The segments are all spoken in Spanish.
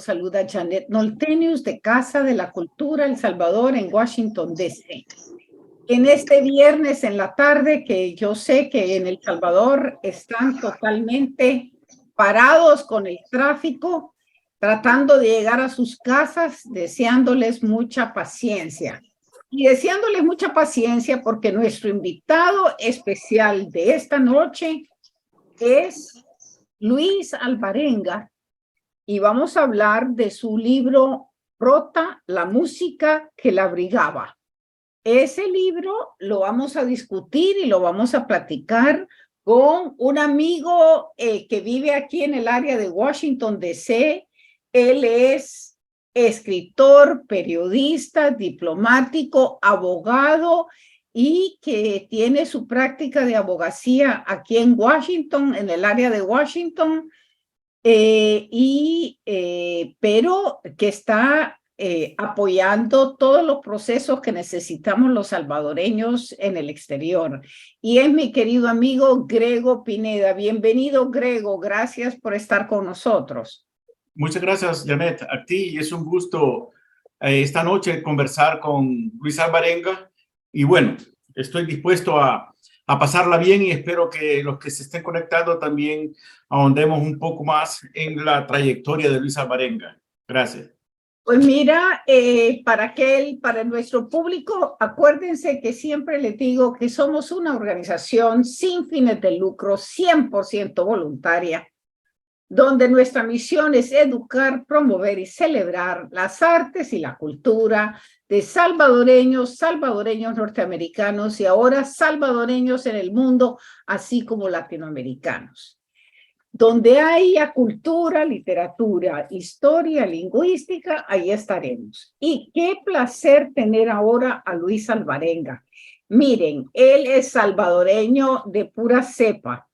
saluda Janet Noltenius de Casa de la Cultura El Salvador en Washington, D.C. En este viernes en la tarde, que yo sé que en El Salvador están totalmente parados con el tráfico, tratando de llegar a sus casas, deseándoles mucha paciencia. Y deseándoles mucha paciencia porque nuestro invitado especial de esta noche es Luis Alvarenga, y vamos a hablar de su libro Rota, la música que la abrigaba. Ese libro lo vamos a discutir y lo vamos a platicar con un amigo que vive aquí en el área de Washington, D.C. Él es escritor, periodista, diplomático, abogado y que tiene su práctica de abogacía aquí en Washington, en el área de Washington, pero que está apoyando todos los procesos que necesitamos los salvadoreños en el exterior. Y es mi querido amigo Grego Pineda. Bienvenido, Grego. Gracias por estar con nosotros. Muchas gracias, Janet. A ti es un gusto esta noche conversar con Luis Alvarenga. Y bueno, estoy dispuesto a pasarla bien y espero que los que se estén conectando también ahondemos un poco más en la trayectoria de Luis Alvarenga. Gracias. Pues mira, para nuestro público, acuérdense que siempre les digo que somos una organización sin fines de lucro, 100% voluntaria, donde nuestra misión es educar, promover y celebrar las artes y la cultura de salvadoreños norteamericanos y ahora salvadoreños en el mundo, así como latinoamericanos. Donde haya cultura, literatura, historia, lingüística, ahí estaremos. Y qué placer tener ahora a Luis Alvarenga. Miren, él es salvadoreño de pura cepa.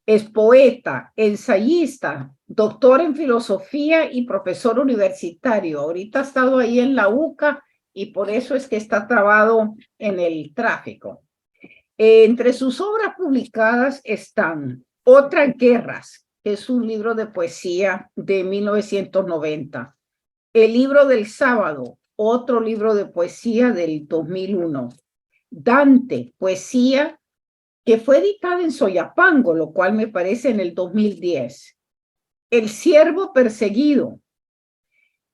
Es poeta, ensayista, doctor en filosofía y profesor universitario. Ahorita ha estado ahí en la UCA y por eso es que está trabado en el tráfico. Entre sus obras publicadas están Otras Guerras, que es un libro de poesía de 1990. El libro del sábado, otro libro de poesía del 2001. Dante, poesía, que fue editada en Soyapango, lo cual me parece en el 2010. El siervo perseguido,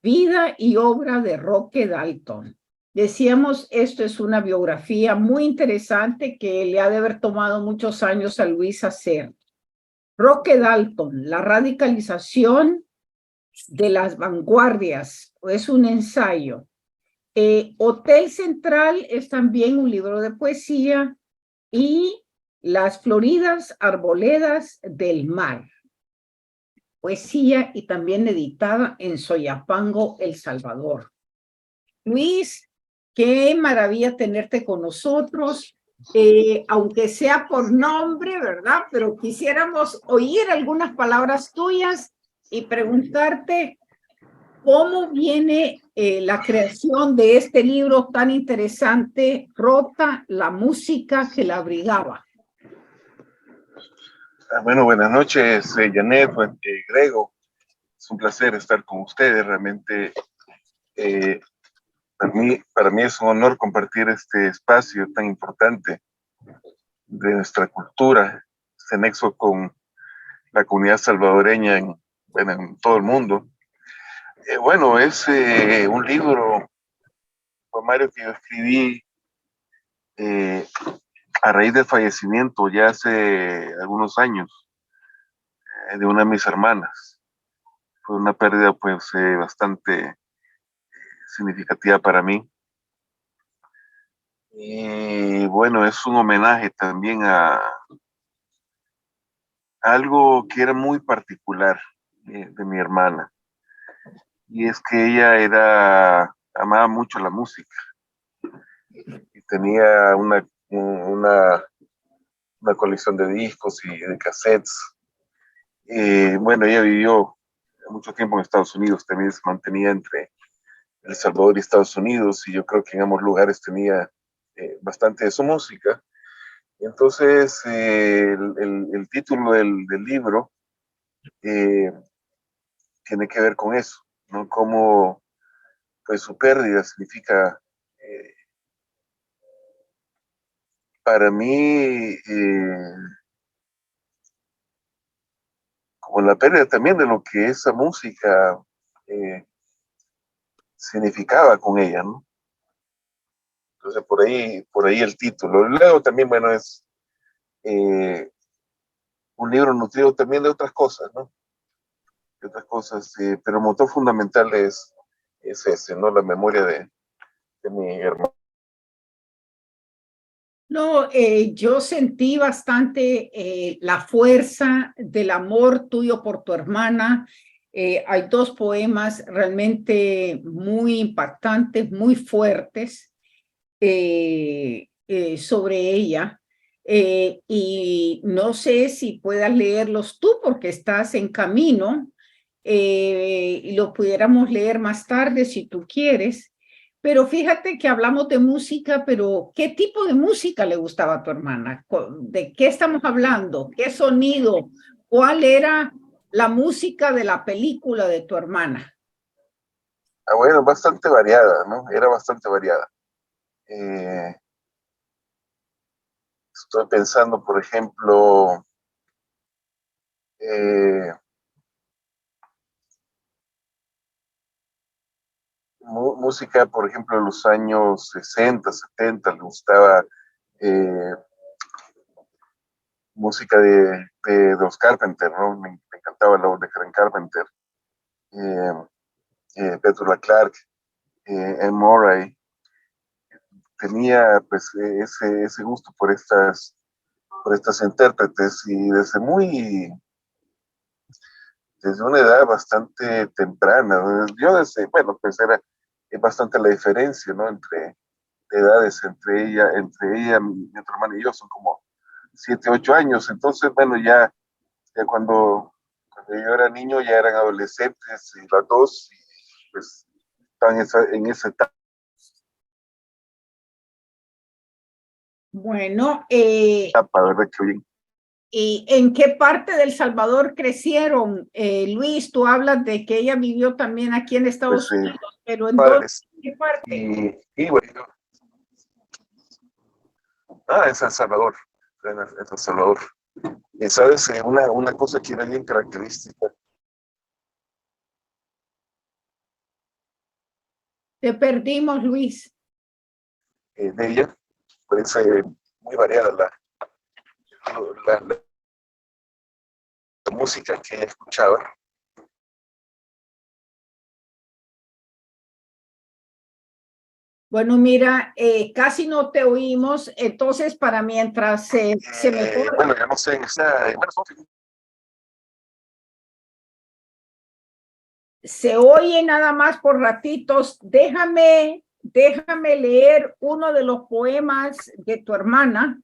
vida y obra de Roque Dalton. Decíamos, esto es una biografía muy interesante que le ha de haber tomado muchos años a Luis hacer. Roque Dalton, la radicalización de las vanguardias, es un ensayo. Hotel Central es también un libro de poesía y Las floridas arboledas del mar, poesía y también editada en Soyapango, El Salvador. Luis, qué maravilla tenerte con nosotros, aunque sea por nombre, ¿verdad? Pero quisiéramos oír algunas palabras tuyas y preguntarte cómo viene la creación de este libro tan interesante, Rota, la música que la abrigaba. Bueno, buenas noches, Janet, Grego. Es un placer estar con ustedes. Realmente para mí es un honor compartir este espacio tan importante de nuestra cultura, este nexo con la comunidad salvadoreña en todo el mundo. Bueno, es un libro, poemario que yo escribí a raíz del fallecimiento ya hace algunos años de una de mis hermanas. Fue una pérdida pues bastante significativa para mí. Y bueno, es un homenaje también a algo que era muy particular de mi hermana. Y es que ella amaba mucho la música. Y tenía una colección de discos y de cassettes. Bueno, ella vivió mucho tiempo en Estados Unidos, también se mantenía entre El Salvador y Estados Unidos, y yo creo que en ambos lugares tenía bastante de su música. Entonces, el título del libro tiene que ver con eso. ¿no? Cómo pues su pérdida significa para mí como la pérdida también de lo que esa música significaba con ella, ¿no? Entonces por ahí el título. Luego también, bueno, es un libro nutrido también de otras cosas, ¿no? De otras cosas, pero el motor fundamental es ese, ¿no? La memoria de mi hermano. No, yo sentí bastante la fuerza del amor tuyo por tu hermana. Hay dos poemas realmente muy impactantes, muy fuertes sobre ella. Y no sé si puedas leerlos tú porque estás en camino y lo pudiéramos leer más tarde si tú quieres. Pero fíjate que hablamos de música, pero ¿qué tipo de música le gustaba a tu hermana? ¿De qué estamos hablando? ¿Qué sonido? ¿Cuál era la música de la película de tu hermana? Ah, bueno, bastante variada, ¿no? Era bastante variada. Eh, Estoy pensando, por ejemplo, música, por ejemplo, de los años 60, 70, le gustaba eh, música de los Carpenter, ¿no? Me encantaba la voz de Karen Carpenter, eh, Petula Clark, Anne Murray. Tenía pues ese gusto por estas intérpretes y desde una edad bastante temprana. Yo bueno, pues era bastante la diferencia, ¿no? Entre edades, entre ella, mi otra hermana y yo, son como 7, 8 años. Entonces, bueno, ya cuando yo era niño, ya eran adolescentes y las dos, y pues estaban en esa Bueno, etapa, ¿verdad? Que bien. ¿y en qué parte del Salvador crecieron? Luis, tú hablas de que ella vivió también aquí en Estados Pues, Unidos, pero ¿en dónde? padres. ¿Qué parte? Y bueno, en San Salvador, en San Salvador. Y sabes, una cosa que era bien característica Te perdimos, Luis. de ella, pues muy variada la música que ella escuchaba. Bueno, mira, casi no te oímos, entonces para mientras se mejora. Bueno, ya no sé, bueno, Se oye nada más por ratitos. Déjame leer uno de los poemas de tu hermana.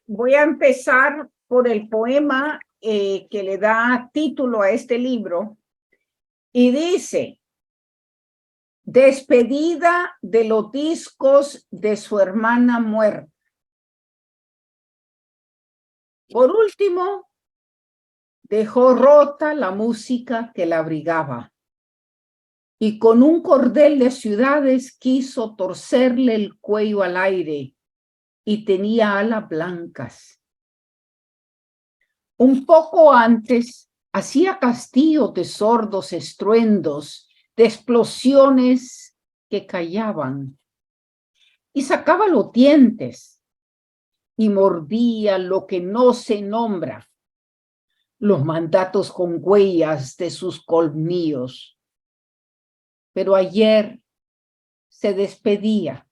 Voy a empezar por el poema que le da título a este libro y dice: despedida de los discos de su hermana muerta. Por último, dejó rota la música que la abrigaba y con un cordel de ciudades quiso torcerle el cuello al aire y tenía alas blancas. Un poco antes hacía castillos de sordos estruendos, de explosiones que callaban, y sacaba los dientes y mordía lo que no se nombra, los mandatos con huellas de sus colmillos. Pero ayer se despedía,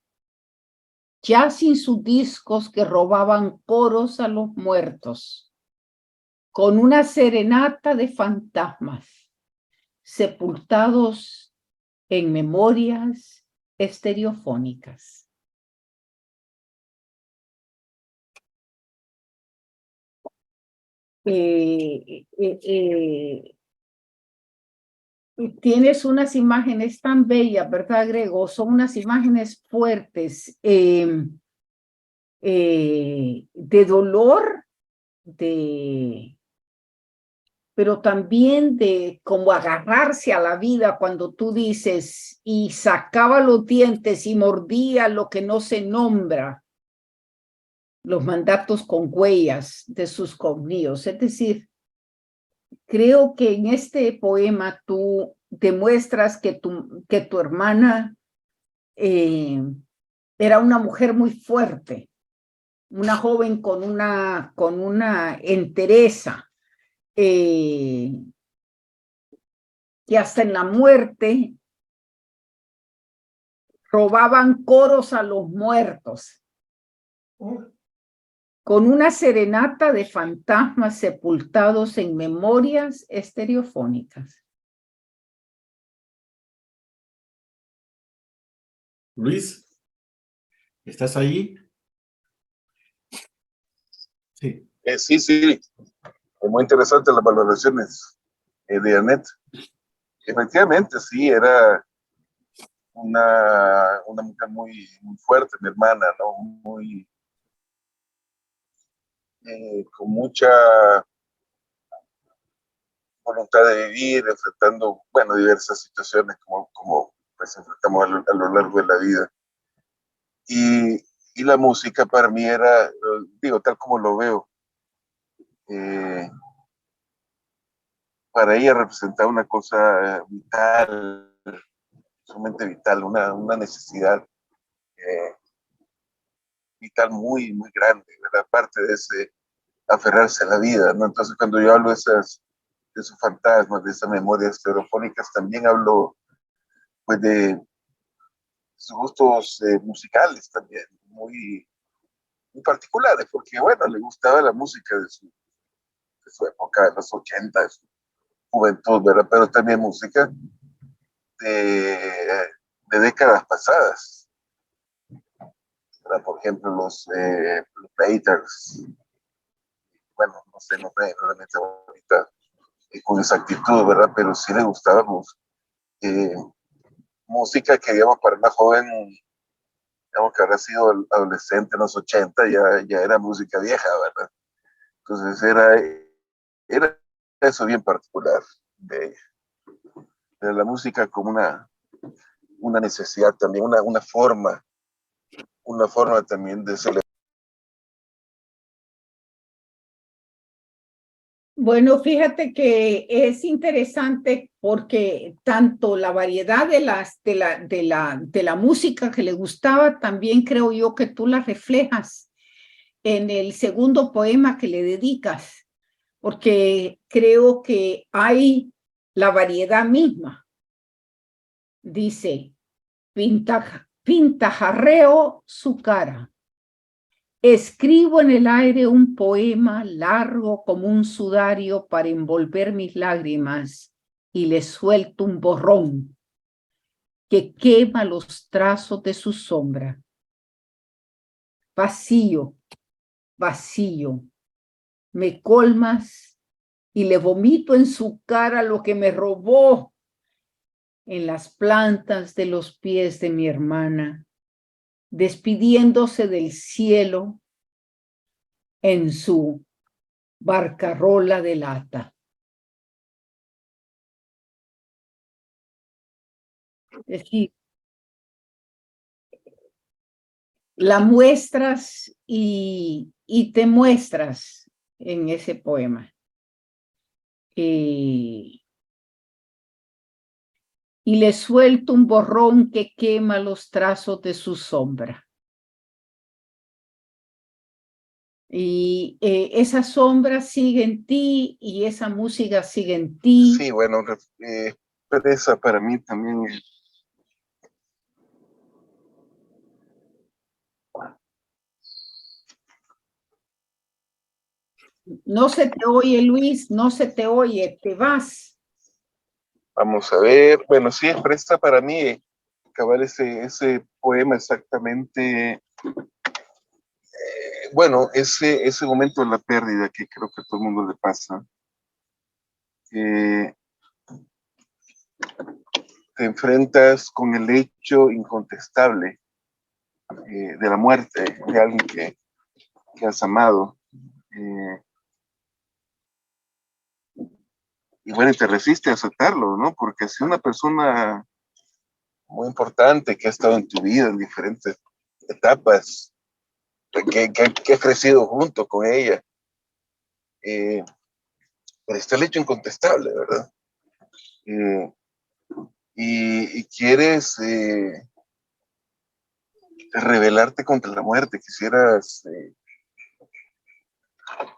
ya sin sus discos que robaban coros a los muertos, con una serenata de fantasmas, sepultados en memorias estereofónicas. Tienes unas imágenes tan bellas, ¿verdad, Grego? Son unas imágenes fuertes de dolor, pero también de como agarrarse a la vida cuando tú dices, y sacaba los dientes y mordía lo que no se nombra, los mandatos con huellas de sus cogníos. Es decir, creo que en este poema tú demuestras que tu hermana era una mujer muy fuerte, una joven con una entereza, que hasta en la muerte robaban coros a los muertos, con una serenata de fantasmas sepultados en memorias estereofónicas. Luis, ¿estás ahí? Sí. Sí, sí, muy interesante las valoraciones de Annette. Efectivamente, sí, era una mujer muy, muy fuerte, mi hermana, ¿no? Muy, con mucha voluntad de vivir, enfrentando, bueno, diversas situaciones como pues enfrentamos a lo largo de la vida. Y la música para mí era, digo, tal como lo veo, para ella representaba una cosa vital, sumamente vital, una necesidad vital muy, muy grande, ¿verdad? Parte de ese aferrarse a la vida, ¿no? Entonces, cuando yo hablo de esos fantasmas, de esas memorias estereofónicas, también hablo, pues, de sus gustos musicales también, muy, muy particulares, porque, bueno, le gustaba la música de su época, de los 80, de su juventud, ¿verdad? Pero también música de décadas pasadas, ¿verdad? Por ejemplo, los Raiders, bueno, no sé, no me realmente ahorita con exactitud, ¿verdad? Pero sí le gustábamos. Música que, digamos, para una joven, digamos, que habrá sido adolescente en los 80, ya era música vieja, ¿verdad? Entonces era eso bien particular de ella. Era la música como una necesidad también, una forma también de celebrar. Bueno, fíjate que es interesante porque tanto la variedad de la música que le gustaba, también creo yo que tú la reflejas en el segundo poema que le dedicas, porque creo que hay la variedad misma. Dice, pintajarreo su cara. Escribo en el aire un poema largo como un sudario para envolver mis lágrimas y le suelto un borrón que quema los trazos de su sombra. Vacío, vacío, me colmas y le vomito en su cara lo que me robó en las plantas de los pies de mi hermana, despidiéndose del cielo en su barcarola de lata. Es decir, la muestras y te muestras en ese poema. Y le suelto un borrón que quema los trazos de su sombra. Y esa sombra sigue en ti y esa música sigue en ti. Sí, bueno, expresa para mí también No se te oye, Luis, no se te oye, te vas. vamos a ver, bueno, sí expresa para mí, cabal, ese poema exactamente, bueno, ese momento de la pérdida que creo que a todo el mundo le pasa, te enfrentas con el hecho incontestable de la muerte de alguien que has amado. y bueno, y te resiste a aceptarlo, ¿no? Porque si una persona muy importante que ha estado en tu vida en diferentes etapas, que has crecido junto con ella, pero está el hecho incontestable, ¿verdad? Eh, y quieres rebelarte contra la muerte, quisieras,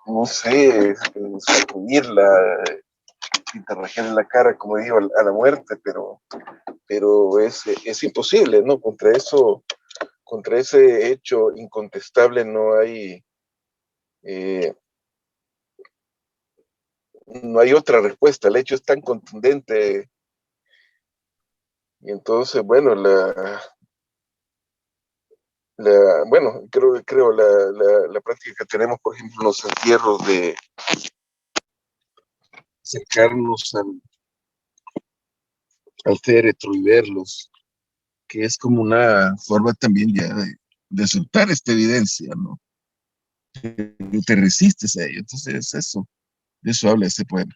no sé, sacudirla, interrogarle la cara, como digo, a la muerte, pero es imposible, ¿no? Contra ese hecho incontestable eh, no hay otra respuesta. El hecho es tan contundente. Y entonces, bueno, creo la práctica que tenemos, por ejemplo, en los entierros de acercarnos al féretro y verlos, que es como una forma también ya de soltar esta evidencia, ¿no? Te resistes a ello. Entonces, de eso habla este poema.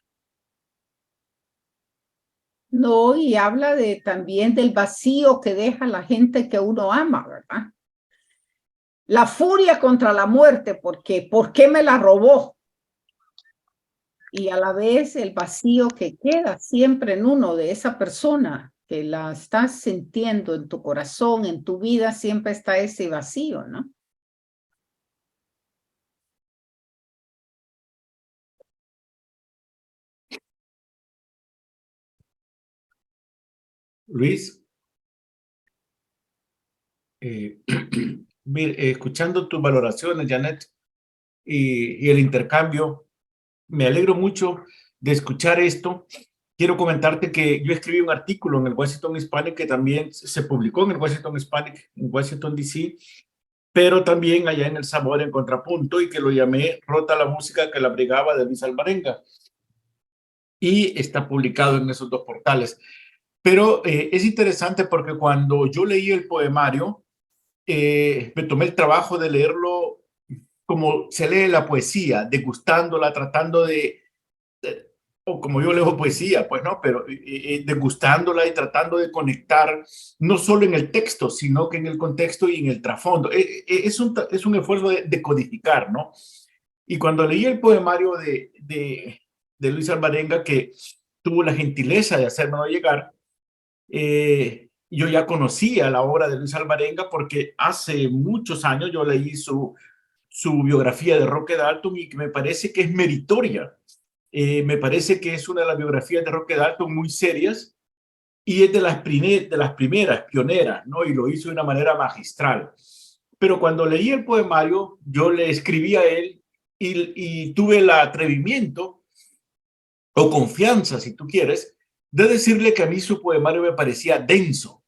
No, y habla también del vacío que deja la gente que uno ama, ¿verdad? La furia contra la muerte, porque ¿por qué me la robó? Y a la vez el vacío que queda siempre en uno de esa persona que la estás sintiendo en tu corazón, en tu vida, siempre está ese vacío, ¿no? Luis, mire, escuchando tus valoraciones, Janet, y el intercambio, me alegro mucho de escuchar esto. Quiero comentarte que yo escribí un artículo en el Washington Hispanic que también se publicó en el Washington Hispanic, en Washington, D.C., pero también allá en El Sabor, en Contrapunto, y que lo llamé Rota la música que la brigaba de Luis Alvarenga. Y está publicado en esos dos portales. Pero es interesante porque cuando yo leí el poemario, me tomé el trabajo de leerlo como se lee la poesía, degustándola, tratando o como yo leo poesía, pues no, pero degustándola y tratando de conectar no solo en el texto, sino que en el contexto y en el trasfondo. Es un esfuerzo de codificar, ¿no? Y cuando leí el poemario de Luis Alvarenga, que tuvo la gentileza de hacérmelo llegar, yo ya conocía la obra de Luis Alvarenga porque hace muchos años yo leí su biografía de Roque Dalton y que me parece que es meritoria. Me parece que es una de las biografías de Roque Dalton muy serias y es de las primeras, pioneras, ¿no? Y lo hizo de una manera magistral. Pero cuando leí el poemario, yo le escribí a él y tuve el atrevimiento o confianza, si tú quieres, de decirle que a mí su poemario me parecía denso,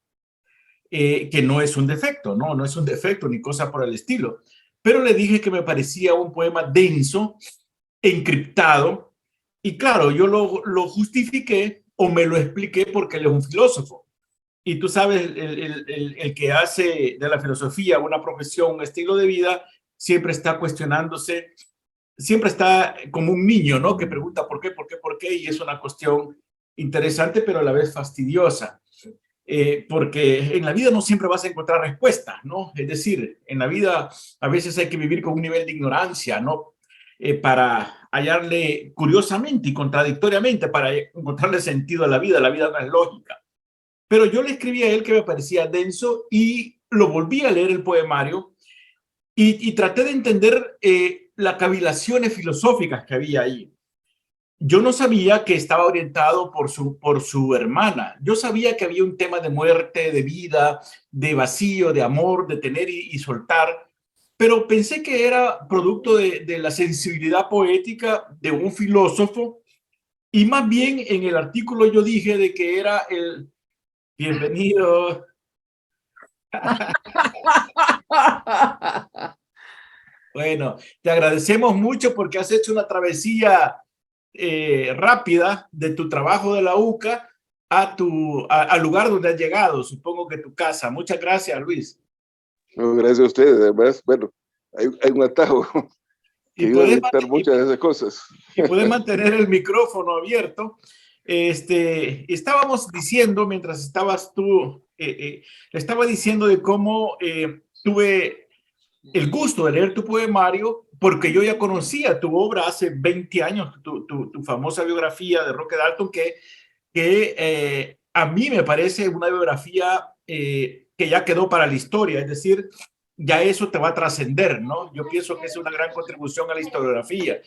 que no es un defecto, ¿no? No es un defecto ni cosa por el estilo. Pero le dije que me parecía un poema denso, encriptado, y claro, yo lo justifiqué o me lo expliqué porque él es un filósofo. Y tú sabes, el que hace de la filosofía una profesión, un estilo de vida, siempre está cuestionándose, siempre está como un niño, ¿no? Que pregunta por qué, por qué, por qué, y es una cuestión interesante, pero a la vez fastidiosa. Porque en la vida no siempre vas a encontrar respuestas, ¿no? Es decir, en la vida a veces hay que vivir con un nivel de ignorancia, ¿no? Para hallarle curiosamente y contradictoriamente, para encontrarle sentido a la vida no es lógica. Pero yo le escribí a él que me parecía denso y lo volví a leer el poemario y traté de entender las cavilaciones filosóficas que había ahí. Yo no sabía que estaba orientado por su hermana. Yo sabía que había un tema de muerte, de vida, de vacío, de amor, de tener y soltar, pero pensé que era producto de la sensibilidad poética de un filósofo y más bien en el artículo yo dije de que era el bienvenido. Bueno, te agradecemos mucho porque has hecho una travesía rápida de tu trabajo de la UCA al lugar donde has llegado, supongo que tu casa. Muchas gracias, Luis. No, gracias a ustedes. Además, bueno, hay un atajo. que ayuda a evitar muchas de esas cosas. Y puedes mantener el micrófono abierto. Estábamos diciendo, mientras estabas tú, le estaba diciendo de cómo tuve el gusto de leer tu poemario, porque yo ya conocía tu obra hace 20 años, tu famosa biografía de Roque Dalton, que a mí me parece una biografía que ya quedó para la historia, es decir, ya eso te va a trascender, ¿no? Yo pienso que es una gran contribución a la historiografía.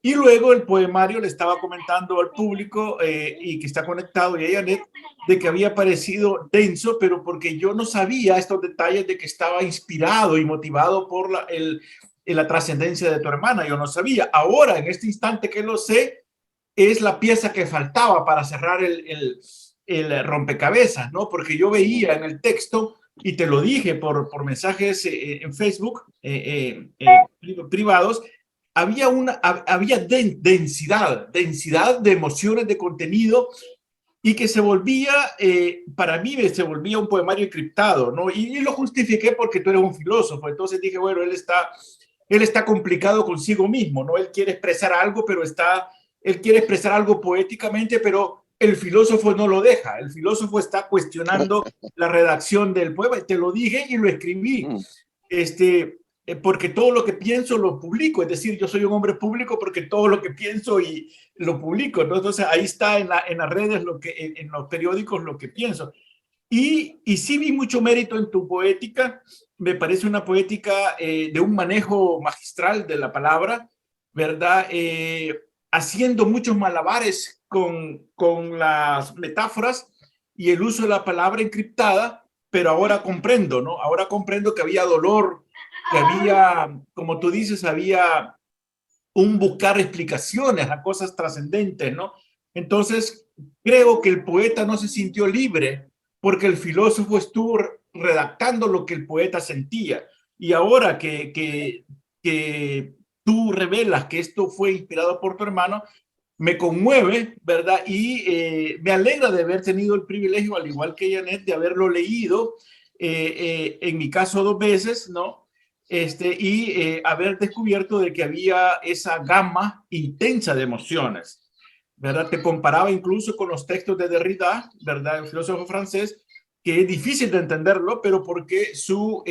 Y luego el poemario le estaba comentando al público y que está conectado, y a Janet, de que había parecido denso, pero porque yo no sabía estos detalles de que estaba inspirado y motivado por la trascendencia de tu hermana. Yo no sabía. Ahora, en este instante que lo sé, es la pieza que faltaba para cerrar el rompecabezas, ¿no? Porque yo veía en el texto, y te lo dije por mensajes en Facebook privados, había densidad de emociones, de contenido, y que se volvía, para mí, se volvía un poemario encriptado, ¿no? Y lo justifiqué porque tú eres un filósofo, entonces dije, bueno, él está complicado consigo mismo, ¿no? Él quiere expresar algo, pero él quiere expresar algo poéticamente, pero el filósofo no lo deja, el filósofo está cuestionando la redacción del poema, te lo dije y lo escribí, porque todo lo que pienso lo publico, es decir, yo soy un hombre público porque todo lo que pienso y lo publico, ¿no? Entonces ahí está en las redes, en los periódicos lo que pienso. Y sí vi mucho mérito en tu poética, me parece una poética de un manejo magistral de la palabra, ¿verdad? Haciendo muchos malabares con las metáforas y el uso de la palabra encriptada, pero ahora comprendo, ¿no? Ahora comprendo que había dolor, que había, como tú dices, había un buscar explicaciones a cosas trascendentes, ¿no? Entonces, creo que el poeta no se sintió libre porque el filósofo estuvo redactando lo que el poeta sentía. Y ahora que tú revelas que esto fue inspirado por tu hermano, me conmueve, ¿verdad? Y me alegra de haber tenido el privilegio, al igual que Janet, de haberlo leído, en mi caso 2 veces, ¿no? Y haber descubierto de que había esa gama intensa de emociones, ¿verdad? Te comparaba incluso con los textos de Derrida, ¿verdad? El filósofo francés, que es difícil de entenderlo, pero porque su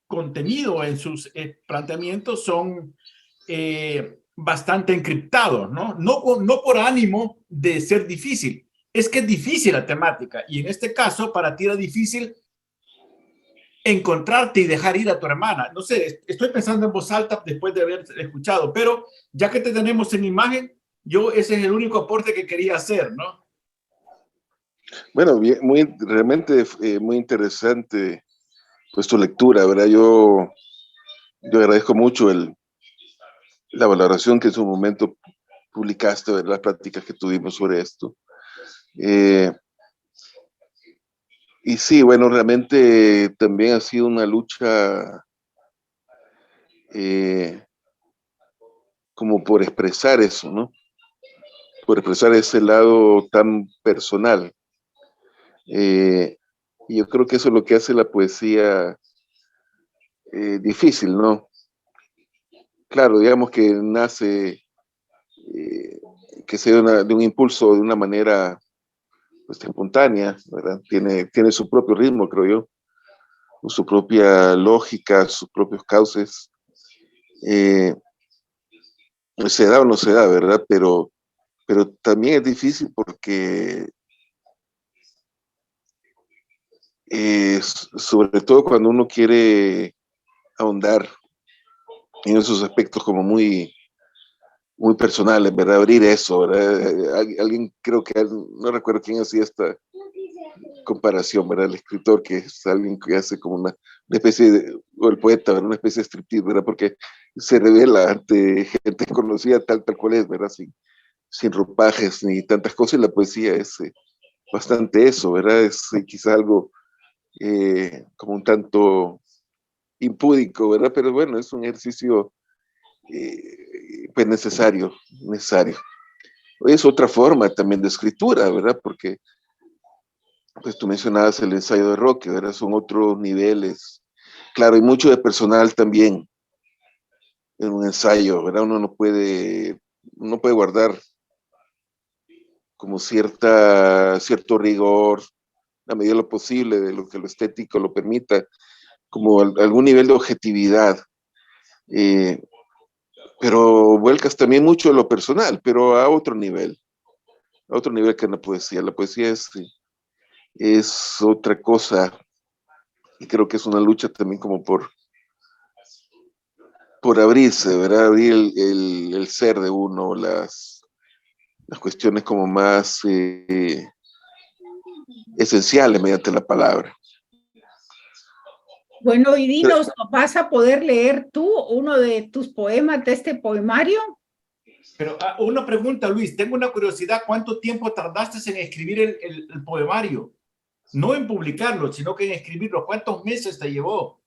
contenido en sus planteamientos son bastante encriptados, ¿no? No por ánimo de ser difícil, es que es difícil la temática, y en este caso para ti era difícil encontrarte y dejar ir a tu hermana. No sé, estoy pensando en voz alta después de haber escuchado, pero ya que te tenemos en imagen, ese es el único aporte que quería hacer, ¿no? Bueno, bien, realmente muy interesante pues tu lectura, ¿verdad? Yo agradezco mucho la valoración que en su momento publicaste, ¿verdad? Las pláticas que tuvimos sobre esto. Y sí, bueno, realmente también ha sido una lucha como por expresar eso, ¿no? Por expresar ese lado tan personal. Y yo creo que eso es lo que hace la poesía difícil, ¿no? Claro, digamos que nace, que sea de un impulso, de una manera pues, espontánea, ¿verdad? Tiene su propio ritmo, creo yo, su propia lógica, sus propios cauces. Se da o no se da, ¿verdad? Pero también es difícil porque sobre todo cuando uno quiere ahondar en esos aspectos como muy, muy personales, ¿verdad? Abrir eso, ¿verdad? Alguien, creo que, no recuerdo quién hacía esta comparación, ¿verdad? El escritor, que es alguien que hace como una especie de, o el poeta, ¿verdad? Una especie de striptease, ¿verdad? Porque se revela ante gente conocida tal cual es, ¿verdad? Sin ropajes ni tantas cosas, y la poesía es bastante eso, ¿verdad? Es quizá algo como un tanto impúdico, ¿verdad? Pero bueno, es un ejercicio pues necesario. Es otra forma también de escritura, ¿verdad? Porque pues tú mencionabas el ensayo de Roque, ¿verdad? Son otros niveles. Claro, hay mucho de personal también, en un ensayo, ¿verdad? Uno no puede guardar como cierto rigor, a medida de lo posible, de lo que lo estético lo permita, como algún nivel de objetividad. Pero vuelcas también mucho a lo personal, pero a otro nivel que en la poesía. La poesía es otra cosa, y creo que es una lucha también como por abrirse, ¿verdad? Abrir el ser de uno, las cuestiones como más esenciales mediante la palabra. Bueno, y dinos, ¿vas a poder leer tú uno de tus poemas de este poemario? Pero una pregunta, Luis, tengo una curiosidad. ¿Cuánto tiempo tardaste en escribir el poemario? No en publicarlo, sino que en escribirlo. ¿Cuántos meses te llevó?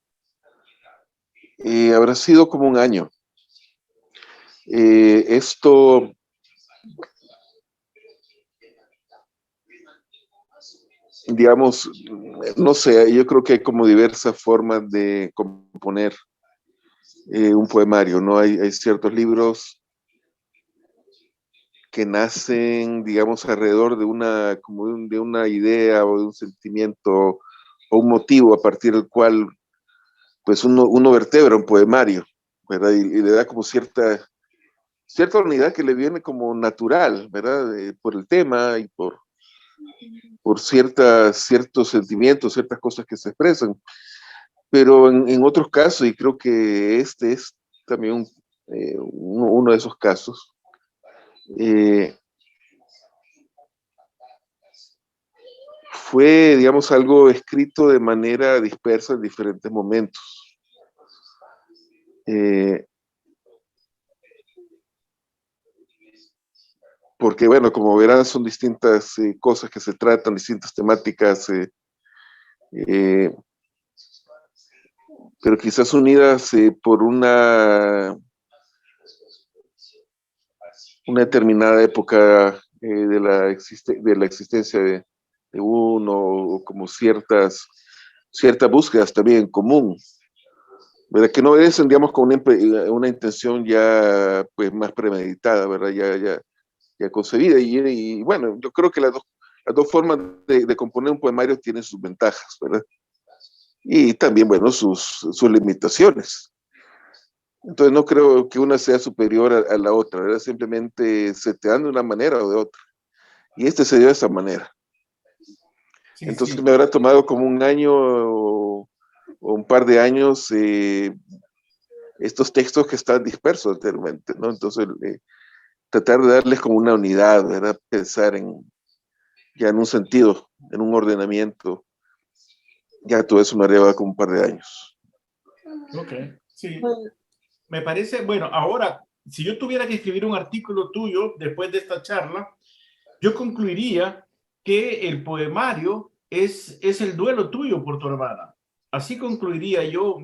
Habrá sido como un año. Esto, digamos, no sé, yo creo que hay como diversas formas de componer un poemario, ¿no? Hay ciertos libros que nacen, digamos, alrededor de de una idea o de un sentimiento o un motivo a partir del cual, pues, uno vertebra un poemario, ¿verdad? Y le da como cierta unidad que le viene como natural, ¿verdad? Por el tema y por ciertos sentimientos, ciertas cosas que se expresan. Pero en otros casos, y creo que este es también uno de esos casos, eh, fue, digamos, algo escrito de manera dispersa en diferentes momentos. Porque, bueno, como verán, son distintas cosas que se tratan, distintas temáticas, pero quizás unidas por una determinada época de la existencia de uno, o como ciertas búsquedas también en común, ¿verdad? Que no obedecen, digamos, con una intención ya, pues, más premeditada, ¿verdad? Ya concebida. Y bueno, yo creo que las dos formas de componer un poemario tienen sus ventajas, ¿verdad? Y también, bueno, sus limitaciones. Entonces no creo que una sea superior a la otra, ¿verdad? Simplemente se te dan de una manera o de otra. Y este se dio de esa manera. Sí, Entonces sí. me habrá tomado como un año o un par de años estos textos que están dispersos anteriormente, ¿no? Entonces tratar de darles como una unidad, ¿verdad? Pensar ya en un sentido, en un ordenamiento. Ya todo eso me lleva como un par de años. Ok, sí. Me parece, bueno, ahora, si yo tuviera que escribir un artículo tuyo después de esta charla, yo concluiría que el poemario es el duelo tuyo por tu hermana. Así concluiría yo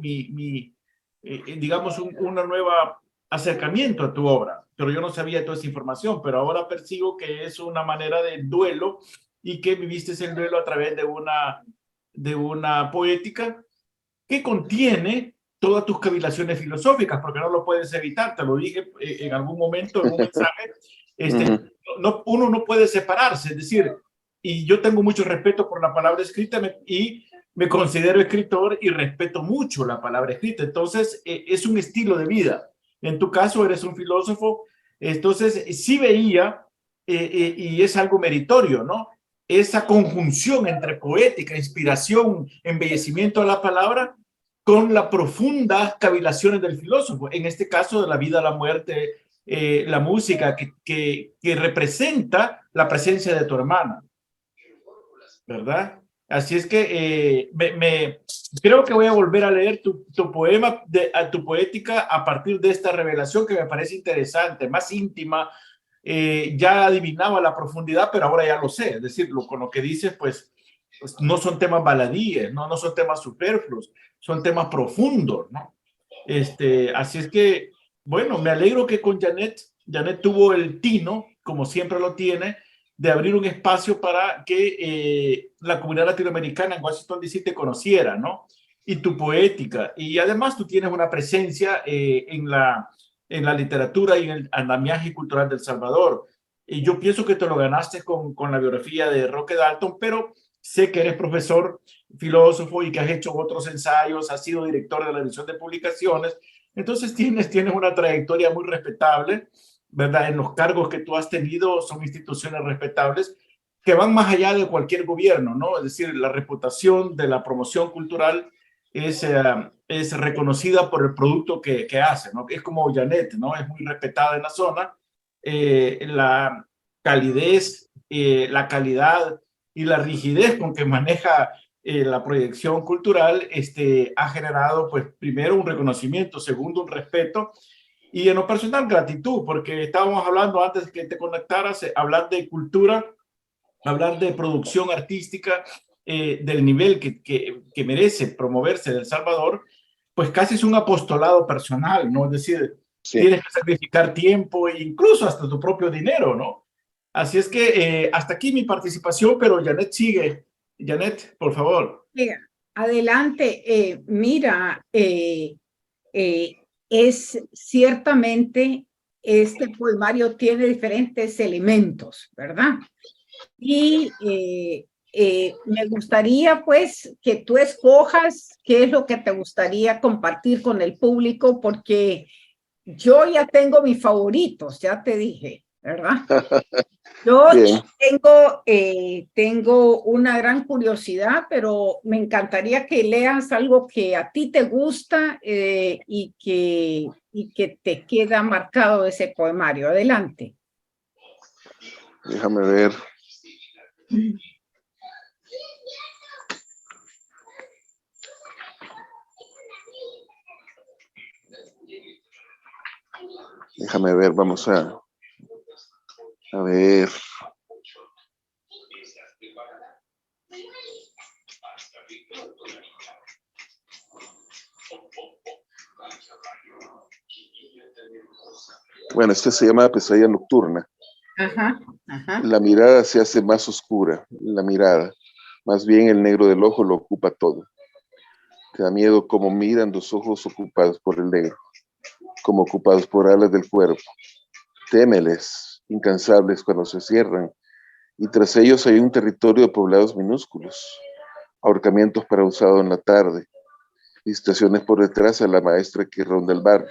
digamos, una nueva acercamiento a tu obra. Pero yo no sabía toda esa información, pero ahora percibo que es una manera de duelo y que viviste el duelo a través de una poética que contiene todas tus cavilaciones filosóficas, porque no lo puedes evitar, te lo dije en algún momento en un mensaje, uno no puede separarse, es decir, y yo tengo mucho respeto por la palabra escrita y me considero escritor y respeto mucho la palabra escrita, entonces es un estilo de vida. En tu caso eres un filósofo, entonces sí veía, y es algo meritorio, ¿no? Esa conjunción entre poética, inspiración, embellecimiento de la palabra, con las profundas cavilaciones del filósofo, en este caso de la vida, la muerte, la música que representa la presencia de tu hermana, ¿verdad? Así es que creo que voy a volver a leer tu poema, tu poética a partir de esta revelación que me parece interesante, más íntima. Ya adivinaba la profundidad, pero ahora ya lo sé. Es decir, con lo que dices, pues no son temas baladíes, no son temas superfluos, son temas profundos, ¿no? Así es que, bueno, me alegro que con Janet tuvo el tino, como siempre lo tiene, de abrir un espacio para que la comunidad latinoamericana en Washington DC te conociera, ¿no? Y tu poética. Y además tú tienes una presencia en la literatura y en el andamiaje cultural del Salvador. Y yo pienso que te lo ganaste con la biografía de Roque Dalton, pero sé que eres profesor, filósofo y que has hecho otros ensayos, has sido director de la edición de publicaciones, entonces tienes una trayectoria muy respetable, ¿verdad? En los cargos que tú has tenido son instituciones respetables que van más allá de cualquier gobierno, ¿no? Es decir, la reputación de la promoción cultural es reconocida por el producto que hace, ¿no? Es como Janet, ¿no? Es muy respetada en la zona. La calidez, la calidad y la rigidez con que maneja la proyección cultural ha generado, pues, primero un reconocimiento, segundo un respeto y en lo personal gratitud, porque estábamos hablando antes de que te conectaras, hablar de cultura, hablar de producción artística del nivel que merece promoverse en El Salvador, pues casi es un apostolado personal, ¿no? Es decir, Sí, tienes que sacrificar tiempo e incluso hasta tu propio dinero, ¿no? Así es que hasta aquí mi participación, pero Janet sigue. Janet, por favor. Mira, adelante, mira, es ciertamente, este poemario tiene diferentes elementos, ¿verdad? Y me gustaría pues que tú escojas qué es lo que te gustaría compartir con el público, porque yo ya tengo mis favoritos, ya te dije, ¿verdad? Yo bien. tengo una gran curiosidad, pero me encantaría que leas algo que a ti te gusta y que te queda marcado ese poemario. Adelante. Déjame ver. Déjame ver, vamos a ver. Bueno, este se llama Pesadilla Nocturna. Ajá, ajá. La mirada se hace más oscura, la mirada. Más bien el negro del ojo lo ocupa todo. Te da miedo como miran los ojos ocupados por el negro, como ocupados por alas del cuerpo. Témeles, incansables cuando se cierran, y tras ellos hay un territorio de poblados minúsculos, ahorcamientos para usado en la tarde, visitaciones por detrás a la maestra que ronda el barrio,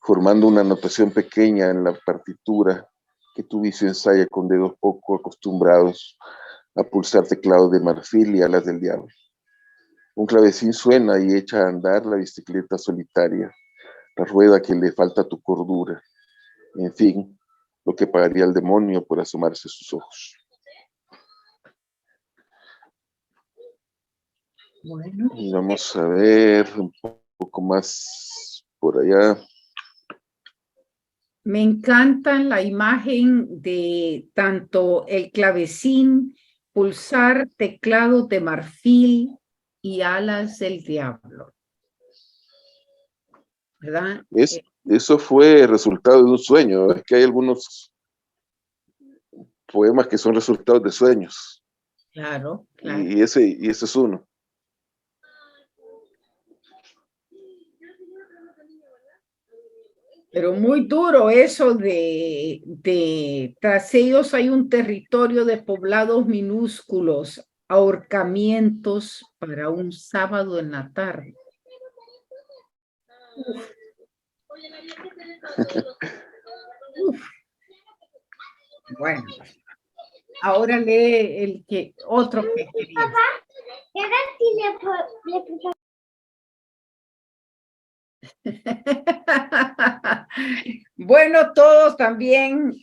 formando una anotación pequeña en la partitura que tu vicio ensaya con dedos poco acostumbrados a pulsar teclados de marfil y alas del diablo. Un clavecín suena y echa a andar la bicicleta solitaria, la rueda que le falta a tu cordura. En fin, lo que pagaría el demonio por asomarse a sus ojos. Bueno, Y vamos a ver un poco más por allá. me encanta la imagen de tanto el clavecín, pulsar, teclado de marfil y alas del diablo, ¿verdad? Eso fue resultado de un sueño. Es que hay algunos poemas que son resultados de sueños. Claro, claro. Y ese es uno. Pero muy duro eso tras ellos hay un territorio de poblados minúsculos, ahorcamientos para un sábado en la tarde. Uf. Uf. Bueno, ahora lee otro que querías. Bueno, todos también,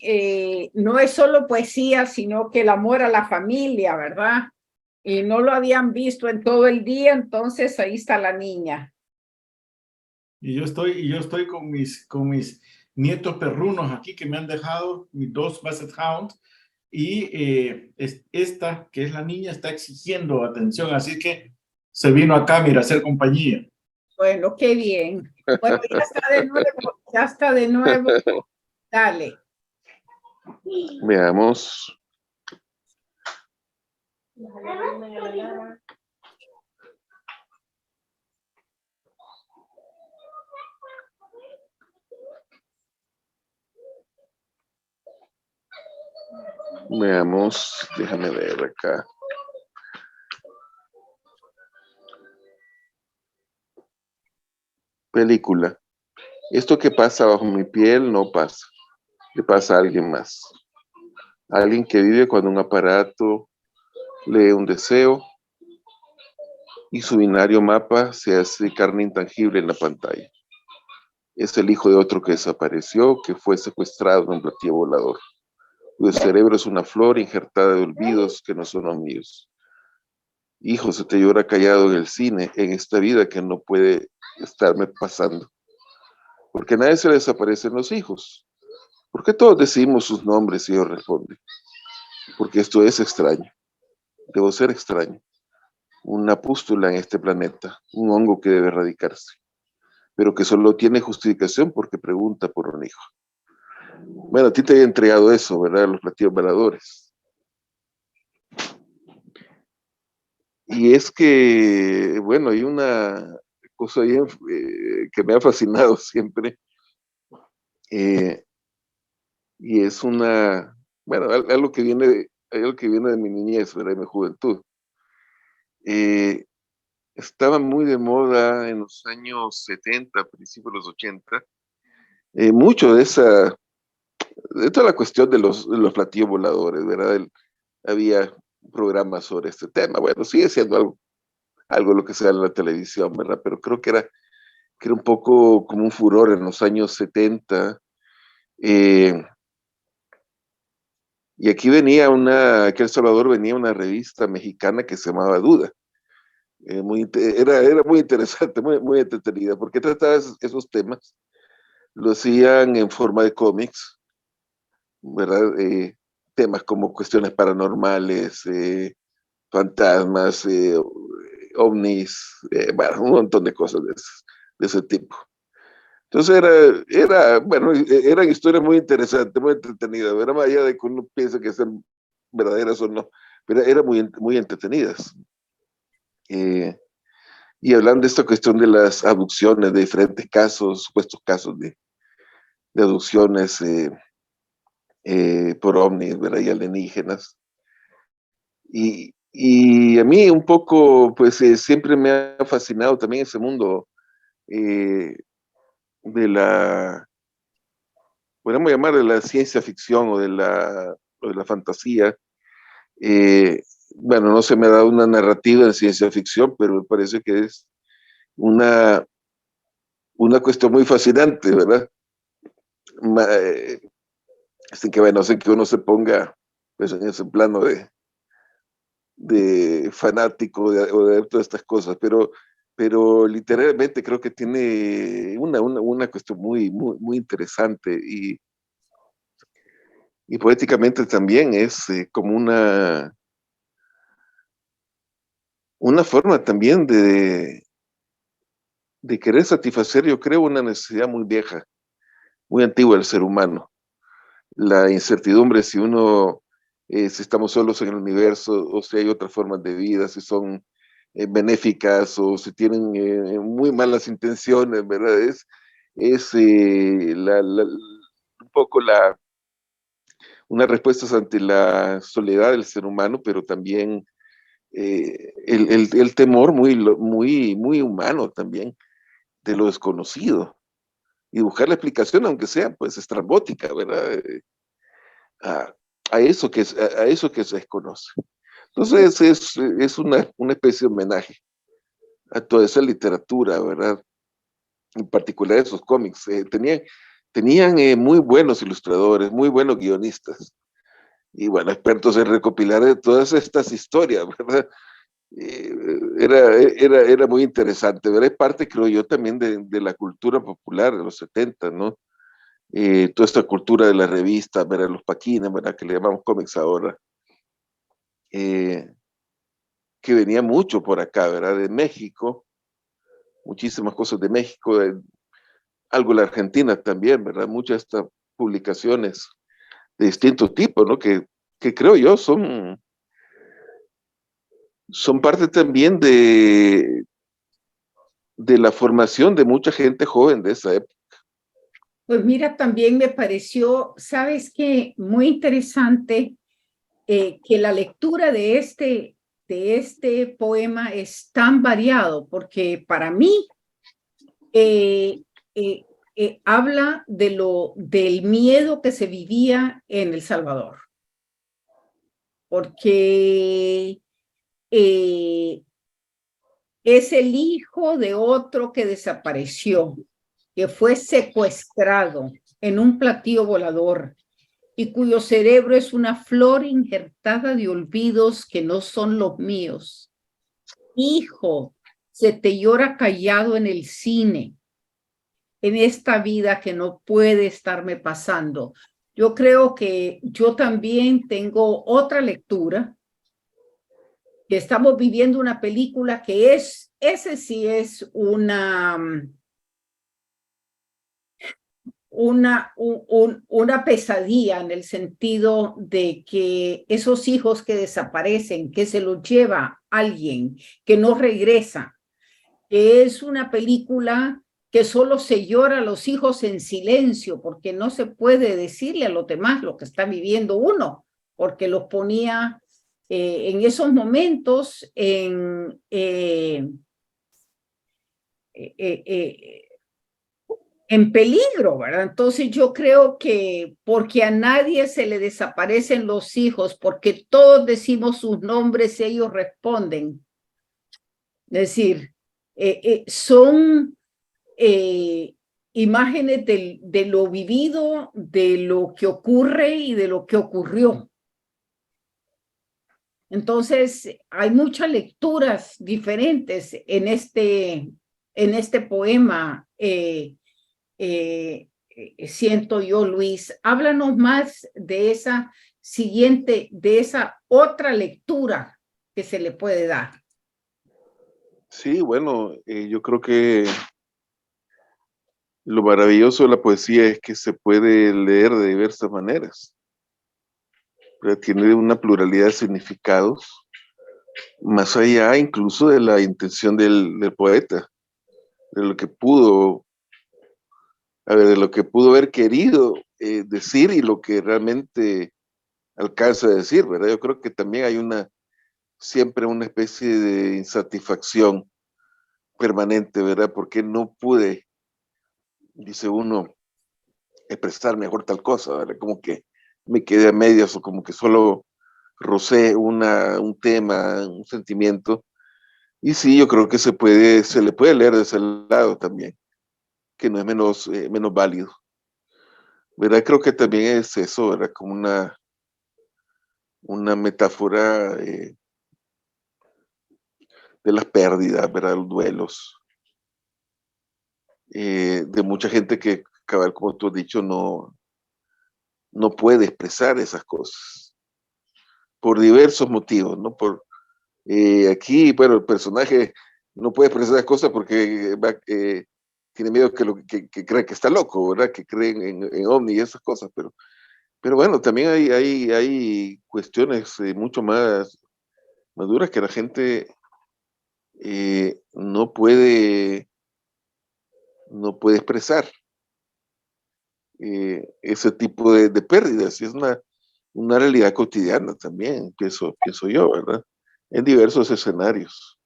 no es solo poesía, sino que el amor a la familia, ¿verdad? Y no lo habían visto en todo el día, entonces ahí está la niña. Y yo estoy con mis nietos perrunos aquí que me han dejado, mis dos Basset Hounds, y esta, que es la niña, está exigiendo atención, así que se vino acá, mira, a hacer compañía. Bueno, qué bien. Bueno, ya está de nuevo, ya está de nuevo. Dale. Veamos. Veamos, déjame ver acá. Película. Esto que pasa bajo mi piel no pasa. Le pasa a alguien más. Alguien que vive cuando un aparato lee un deseo y su binario mapa se hace carne intangible en la pantalla. Es el hijo de otro que desapareció, que fue secuestrado en un platillo volador. El cerebro es una flor injertada de olvidos que no son los míos. Hijo, se te llora callado en el cine, en esta vida que no puede estarme pasando. Porque a nadie se le desaparecen los hijos. ¿Por qué todos decimos sus nombres y ellos responden? Porque esto es extraño. Debo ser extraño. Una pústula en este planeta, un hongo que debe erradicarse, pero que solo tiene justificación porque pregunta por un hijo. Bueno, a ti te he entregado eso, ¿verdad? Los platillos voladores. Y es que, bueno, hay una cosa bien, que me ha fascinado siempre, y es bueno, algo que viene de mi niñez, ¿verdad? De mi juventud. Estaba muy de moda en los años 70, principios de los 80, mucho de toda la cuestión de los platillos voladores, ¿verdad? Había programas sobre este tema. Bueno, sigue siendo algo lo que se da en la televisión, ¿verdad? Pero creo que era un poco como un furor en los años 70. Y aquí aquí en El Salvador venía una revista mexicana que se llamaba Duda. Era muy interesante, muy entretenida, porque trataba esos temas, lo hacían en forma de cómics, ¿verdad? Temas como cuestiones paranormales, fantasmas, ovnis, bueno, un montón de cosas de ese tipo. Entonces bueno, eran historias muy interesantes, muy entretenidas, era más allá de que uno piensa que sean verdaderas o no, pero eran muy entretenidas. Y hablando de esta cuestión de las abducciones, de diferentes casos, supuestos casos de abducciones por ovnis, ¿verdad? Y alienígenas. Y a mí un poco, pues siempre me ha fascinado también ese mundo eh, de podemos llamar de la ciencia ficción o de la fantasía. Eh, bueno, no se me ha dado una narrativa en ciencia ficción, pero me parece que es una, una cuestión muy fascinante, ¿verdad? Así que bueno, sé que uno se ponga pues, en ese plano de fanático o de todas estas cosas, pero literalmente creo que tiene una cuestión muy interesante y poéticamente también es como una forma también de querer satisfacer, yo creo, una necesidad muy vieja, muy antigua del ser humano. La incertidumbre si estamos solos en el universo o si hay otras formas de vida, si son benéficas o si tienen muy malas intenciones, ¿verdad? Es un poco una respuesta ante la soledad del ser humano, pero también el temor muy humano también de lo desconocido y buscar la explicación, aunque sea pues estrambótica, ¿verdad? A, a eso que se desconoce. Entonces es una especie de homenaje a toda esa literatura, ¿verdad? En particular esos cómics. Tenían muy buenos ilustradores, muy buenos guionistas y bueno, expertos en recopilar todas estas historias, ¿verdad? Eh, era muy interesante, ¿verdad? Es parte, creo yo, también de la cultura popular de los 70, ¿no? Toda esta cultura de la revista, ¿verdad? Los paquines, ¿verdad? Que le llamamos cómics ahora, eh, que venía mucho por acá, ¿verdad? De México, muchísimas cosas de México, algo de la Argentina también, ¿verdad? Muchas de estas publicaciones de distintos tipos, ¿no? Que creo yo son parte también de la formación de mucha gente joven de esa época. Pues mira, también me pareció, ¿sabes qué? Muy interesante que la lectura de este poema es tan variado, porque para mí habla del miedo que se vivía en El Salvador, porque es el hijo de otro que desapareció, que fue secuestrado en un platillo volador y cuyo cerebro es una flor injertada de olvidos que no son los míos. Hijo, se te llora callado en el cine, en esta vida que no puede estarme pasando. Yo creo que yo también tengo otra lectura, que estamos viviendo una película que ese sí es una pesadilla, en el sentido de que esos hijos que desaparecen, que se los lleva alguien, que no regresa, que es una película que solo se llora a los hijos en silencio, porque no se puede decirle a los demás lo que está viviendo uno, porque los ponía en esos momentos en peligro, ¿verdad? Entonces yo creo que porque a nadie se le desaparecen los hijos, porque todos decimos sus nombres y ellos responden. Es decir, son imágenes de lo vivido, de lo que ocurre y de lo que ocurrió. Entonces, hay muchas lecturas diferentes en este poema. Siento yo, Luis. Háblanos más de esa otra lectura que se le puede dar. Sí, bueno, yo creo que lo maravilloso de la poesía es que se puede leer de diversas maneras. Pero tiene una pluralidad de significados, más allá incluso de la intención del poeta, de lo que pudo, de lo que pudo haber querido decir y lo que realmente alcanza a decir, ¿verdad? Yo creo que también hay siempre una especie de insatisfacción permanente, ¿verdad? Porque no pude, dice uno, expresar mejor tal cosa, ¿verdad? Como que me quedé a medias o como que solo rocé un tema, un sentimiento. Y sí, yo creo que se le puede leer de ese lado también, que no es menos válido. ¿Verdad? Creo que también es eso, ¿verdad? Como una metáfora de las pérdidas, ¿verdad? Los duelos. De mucha gente que, cabal, como tú has dicho, no puede expresar esas cosas. Por diversos motivos, ¿no? Aquí, bueno, el personaje no puede expresar esas cosas porque tiene miedo que cree que está loco, ¿verdad? Que creen en ovni y esas cosas, pero bueno, también hay cuestiones mucho más maduras que la gente no puede expresar ese tipo de pérdidas. Y es una realidad cotidiana también, pienso yo, ¿verdad? En diversos escenarios,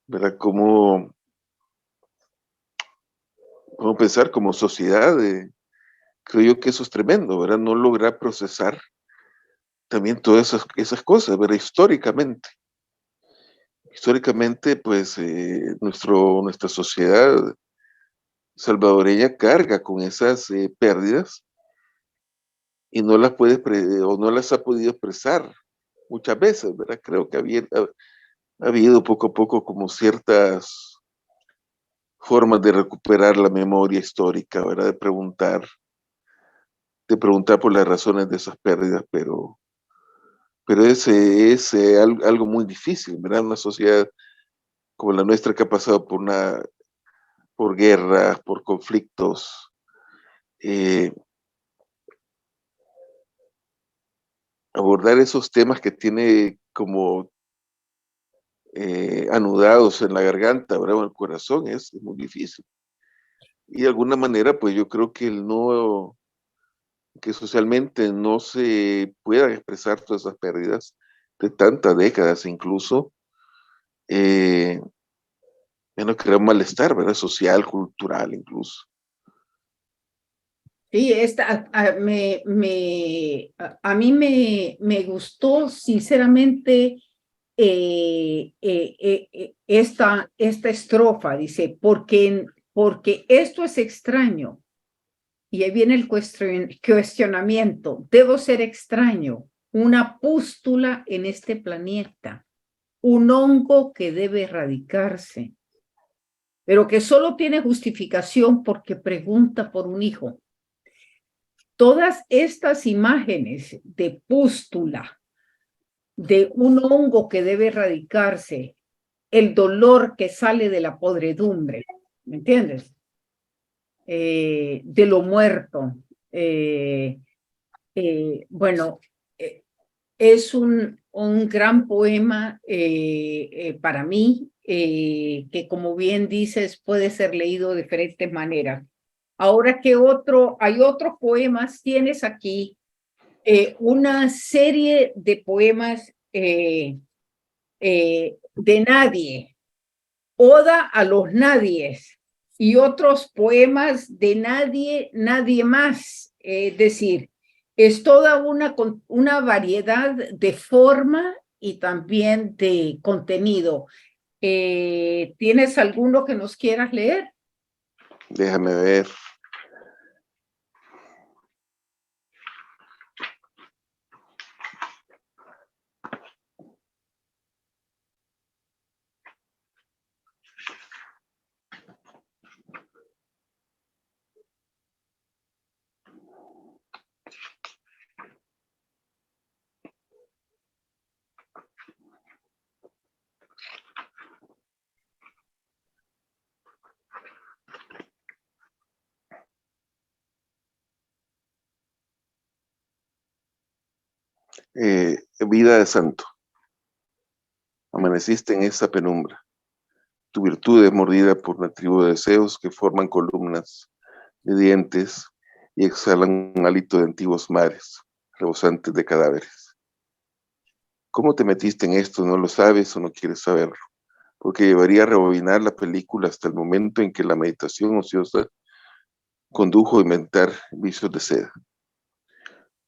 ¿verdad? Cómo pensar como sociedad, creo yo que eso es tremendo, ¿verdad? No lograr procesar también todas esas cosas, ¿verdad? Históricamente, pues nuestra sociedad salvadoreña carga con esas pérdidas y no las o no las ha podido expresar muchas veces, ¿verdad? Creo que ha habido poco a poco como ciertas formas de recuperar la memoria histórica, ¿verdad? De preguntar por las razones de esas pérdidas, pero ese es algo muy difícil, ¿verdad? Una sociedad como la nuestra que ha pasado por guerras, por conflictos, eh, abordar esos temas que tiene como anudados en la garganta, ¿verdad? O en el corazón es muy difícil. Y de alguna manera, pues yo creo que el que socialmente no se puedan expresar todas esas pérdidas de tantas décadas incluso, bueno, crea un malestar, ¿verdad? Social, cultural incluso. Sí, a mí me gustó sinceramente esta estrofa, dice, porque esto es extraño. Y ahí viene el cuestionamiento. Debo ser extraño, una pústula en este planeta, un hongo que debe erradicarse, pero que solo tiene justificación porque pregunta por un hijo. Todas estas imágenes de pústula, de un hongo que debe erradicarse, el dolor que sale de la podredumbre, ¿me entiendes? De lo muerto. Bueno, es un gran poema para mí, que como bien dices, puede ser leído de diferentes maneras. Ahora, hay otros poemas, tienes aquí una serie de poemas de nadie, Oda a los nadies, y otros poemas de nadie, nadie más. Es decir, es toda una variedad de forma y también de contenido. ¿Tienes alguno que nos quieras leer? Déjame ver. Vida de santo. Amaneciste en esa penumbra. Tu virtud es mordida por una tribu de deseos que forman columnas de dientes y exhalan un hálito de antiguos mares, rebosantes de cadáveres. ¿Cómo te metiste en esto? ¿No lo sabes o no quieres saberlo? Porque llevaría a rebobinar la película hasta el momento en que la meditación ociosa condujo a inventar vicios de seda.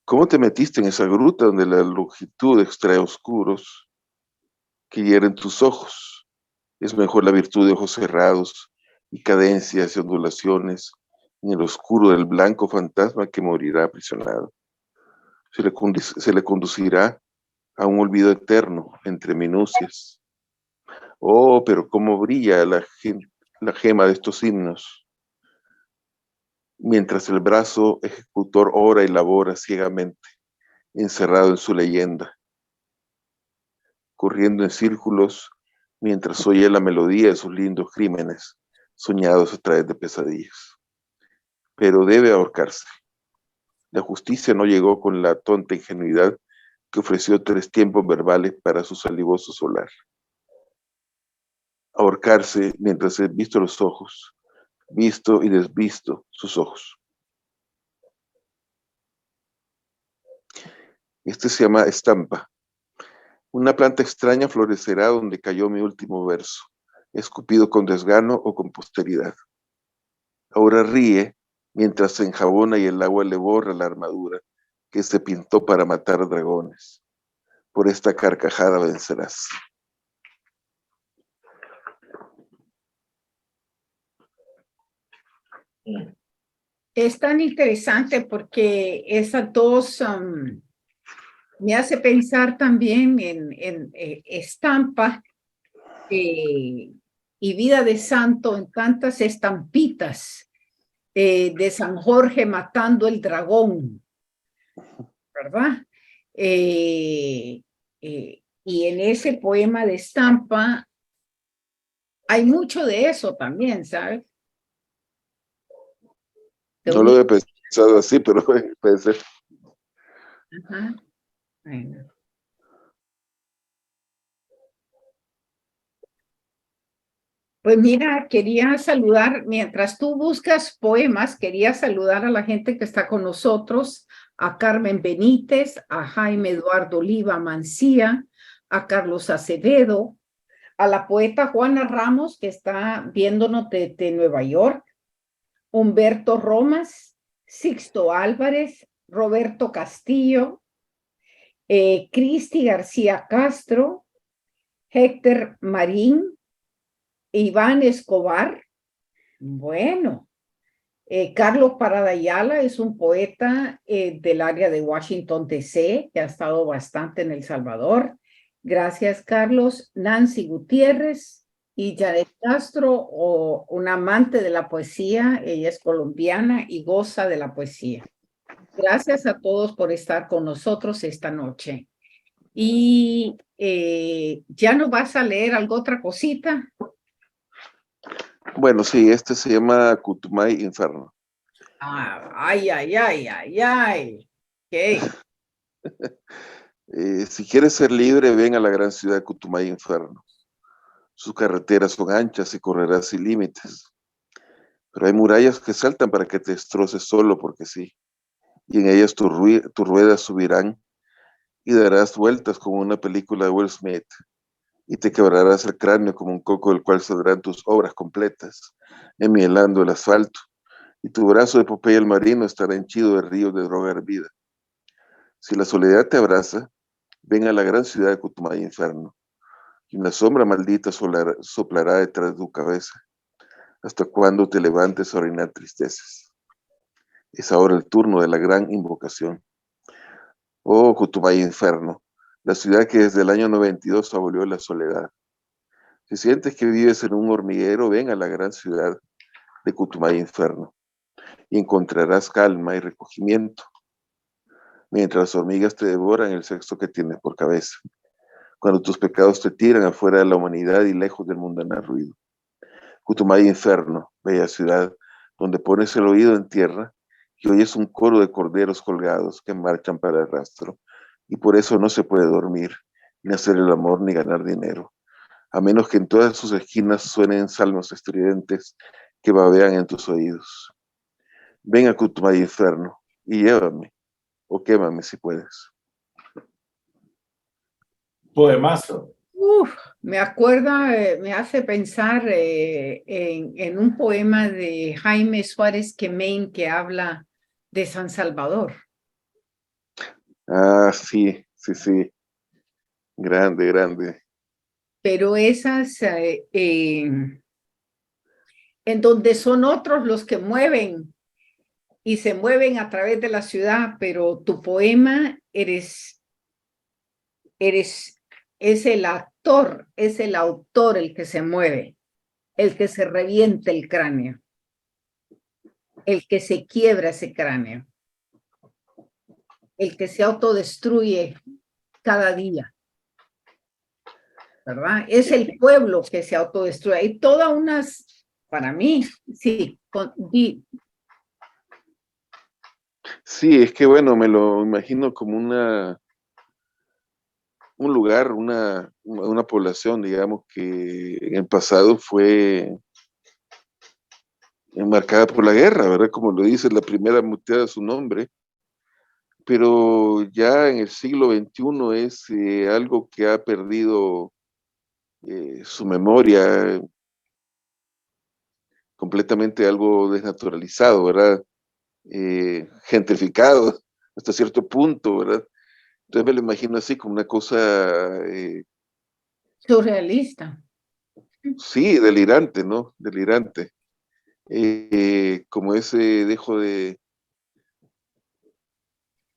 ¿Cómo te metiste en esa gruta donde la longitud extrae oscuros que hieren tus ojos? Es mejor la virtud de ojos cerrados y cadencias y ondulaciones en el oscuro del blanco fantasma que morirá aprisionado. Se le conducirá a un olvido eterno entre minucias. Oh, pero cómo brilla la gema de estos himnos, mientras el brazo ejecutor ora y labora ciegamente, encerrado en su leyenda, corriendo en círculos mientras oye la melodía de sus lindos crímenes, soñados a través de pesadillas. Pero debe ahorcarse. La justicia no llegó con la tonta ingenuidad que ofreció 3 tiempos verbales para su salivoso solar. Ahorcarse mientras he visto los ojos, visto y desvisto sus ojos. Este se llama estampa. Una planta extraña florecerá donde cayó mi último verso, escupido con desgano o con posteridad. Ahora ríe mientras se enjabona y el agua le borra la armadura que se pintó para matar dragones. Por esta carcajada vencerás. Es tan interesante porque esas dos me hace pensar también en estampa y vida de santo en tantas estampitas de San Jorge matando el dragón, ¿verdad? Y en ese poema de estampa hay mucho de eso también, ¿sabes? No lo he pensado así, pero puede ser. Ajá. Bueno. Pues mira, quería saludar, mientras tú buscas poemas, quería saludar a la gente que está con nosotros, a Carmen Benítez, a Jaime Eduardo Oliva Mancía, a Carlos Acevedo, a la poeta Juana Ramos, que está viéndonos de Nueva York, Humberto Romas, Sixto Álvarez, Roberto Castillo, Cristi García Castro, Héctor Marín, Iván Escobar. Bueno, Carlos Parada Ayala es un poeta del área de Washington, D.C., que ha estado bastante en El Salvador. Gracias, Carlos. Nancy Gutiérrez y Janet Castro, o una amante de la poesía. Ella es colombiana y goza de la poesía. Gracias a todos por estar con nosotros esta noche. Y ¿ya no vas a leer algo, otra cosita? Bueno, sí, este se llama Cutumay Inferno. Ay, ay, ay, ay, ay. Okay. Si quieres ser libre, ven a la gran ciudad de Cutumay Inferno. Sus carreteras son anchas y correrás sin límites. Pero hay murallas que saltan para que te destroces solo porque sí. Y en ellas tus ruedas subirán y darás vueltas como una película de Will Smith. Y te quebrarás el cráneo como un coco del cual saldrán tus obras completas, enmielando el asfalto. Y tu brazo de Popeye el marino estará henchido de ríos de droga hervida. Si la soledad te abraza, ven a la gran ciudad de Cutumay Inferno, y una sombra maldita soplará detrás de tu cabeza, hasta cuando te levantes a orinar tristezas. Es ahora el turno de la gran invocación. Oh, Cutumay Inferno, la ciudad que desde el año 92 abolió la soledad. Si sientes que vives en un hormiguero, ven a la gran ciudad de Cutumay Inferno, y encontrarás calma y recogimiento, mientras las hormigas te devoran el sexo que tienes por cabeza, cuando tus pecados te tiran afuera de la humanidad y lejos del mundanal ruido. Cutumay Inferno, bella ciudad, donde pones el oído en tierra y oyes un coro de corderos colgados que marchan para el rastro, y por eso no se puede dormir, ni hacer el amor, ni ganar dinero, a menos que en todas sus esquinas suenen salmos estridentes que babean en tus oídos. Ven a Cutumay Inferno y llévame, o quémame si puedes. Poemazo. Me acuerda, me hace pensar en un poema de Jaime Suárez Quemain que habla de San Salvador. Ah, sí, sí, sí. Grande, grande. Pero esas en donde son otros los que mueven y se mueven a través de la ciudad, pero tu poema es el actor, es el autor el que se mueve, el que se revienta el cráneo, el que se quiebra ese cráneo, el que se autodestruye cada día, ¿verdad? Es el pueblo que se autodestruye. Hay todas unas, para mí, sí, Sí, es que bueno, me lo imagino como un lugar, una población, digamos, que en el pasado fue enmarcada por la guerra, ¿verdad? Como lo dice la primera muteada de su nombre, pero ya en el siglo XXI es algo que ha perdido su memoria, completamente algo desnaturalizado, ¿verdad? Gentrificado hasta cierto punto, ¿verdad? Entonces me lo imagino así como una cosa, surrealista. sí, delirante, ¿no? Delirante. Como ese dejo de,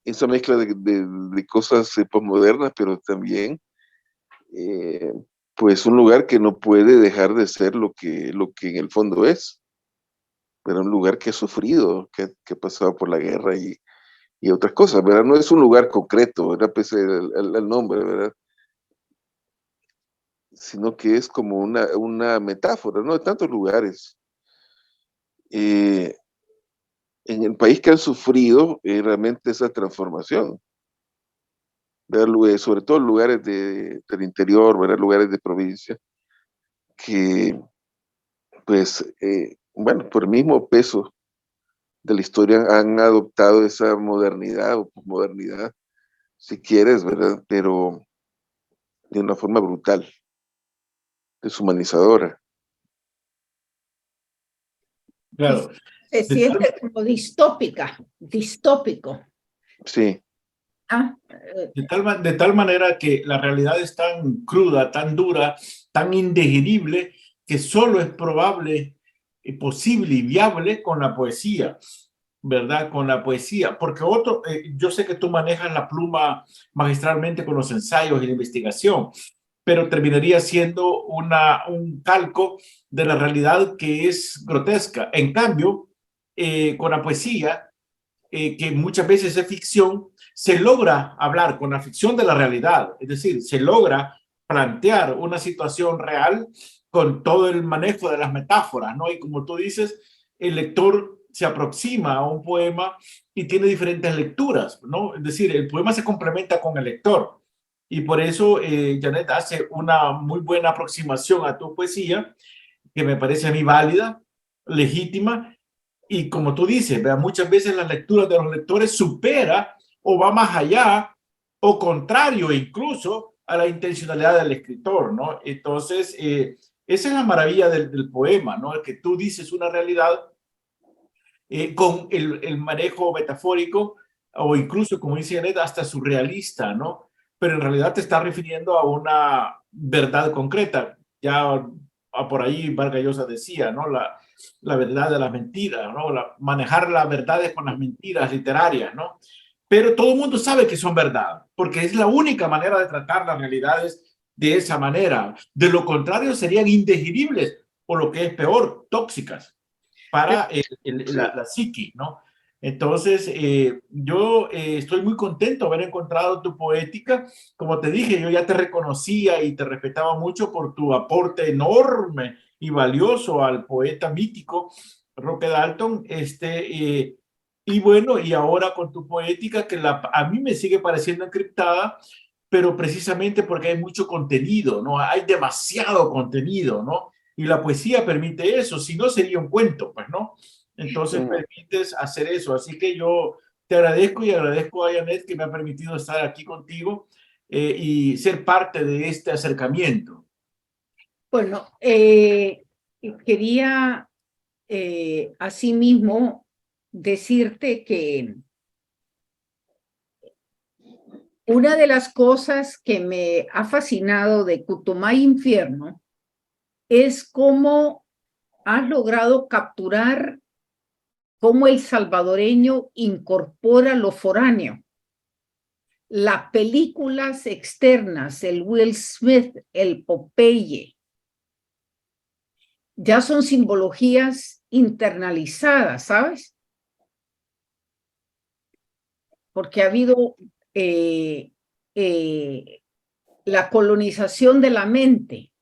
esa mezcla de cosas posmodernas, pero también, eh, pues un lugar que no puede dejar de ser lo que en el fondo es, pero un lugar que ha sufrido, que ha pasado por la guerra y otras cosas, ¿verdad? No es un lugar concreto, ¿verdad? Pese al nombre, ¿verdad? Sino que es como una metáfora, ¿no? De tantos lugares. En el país que han sufrido realmente esa transformación, ¿verdad? Sobre todo lugares del interior, ¿verdad? Lugares de provincia, que pues, bueno, por el mismo peso de la historia han adoptado esa modernidad o posmodernidad, si quieres, ¿verdad? Pero de una forma brutal, deshumanizadora. Claro, Se de tal, siente como distópico. Sí, Ah, de tal manera que la realidad es tan cruda, tan dura, tan indigerible, que solo es probable, posible y viable con la poesía, ¿verdad? Con la poesía, porque yo sé que tú manejas la pluma magistralmente con los ensayos y la investigación, pero terminaría siendo un calco de la realidad que es grotesca. En cambio, con la poesía, que muchas veces es ficción, se logra hablar con la ficción de la realidad, es decir, se logra plantear una situación real con todo el manejo de las metáforas, ¿no? Y como tú dices, el lector se aproxima a un poema y tiene diferentes lecturas, ¿no? Es decir, el poema se complementa con el lector. Y por eso Janet hace una muy buena aproximación a tu poesía, que me parece a mí válida, legítima, y como tú dices, ¿verdad? Muchas veces las lecturas de los lectores supera o va más allá o contrario incluso a la intencionalidad del escritor, ¿no? Entonces, esa es la maravilla del poema, ¿no? El que tú dices una realidad con el manejo metafórico o incluso, como dice Janet, hasta surrealista, ¿no? Pero en realidad te está refiriendo a una verdad concreta. Ya por ahí Vargas Llosa decía, ¿no? La verdad de las mentiras, ¿no? Manejar las verdades con las mentiras literarias, ¿no? Pero todo el mundo sabe que son verdad, porque es la única manera de tratar las realidades de esa manera. De lo contrario, serían indigeribles o lo que es peor, tóxicas para sí. la psique, ¿no? Entonces, yo estoy muy contento de haber encontrado tu poética. Como te dije, yo ya te reconocía y te respetaba mucho por tu aporte enorme y valioso al poeta mítico Roque Dalton. Y bueno, y ahora con tu poética, que a mí me sigue pareciendo encriptada, pero precisamente porque hay mucho contenido, ¿no? Hay demasiado contenido, ¿no? Y la poesía permite eso, si no sería un cuento, pues, ¿no? Entonces permites hacer eso. Así que yo te agradezco y agradezco a Janet que me ha permitido estar aquí contigo y ser parte de este acercamiento. bueno, quería asimismo decirte que una de las cosas que me ha fascinado de Cutumay Infierno es cómo has logrado capturar cómo el salvadoreño incorpora lo foráneo. Las películas externas, el Will Smith, el Popeye, ya son simbologías internalizadas, ¿sabes? Porque ha habido la colonización de la mente,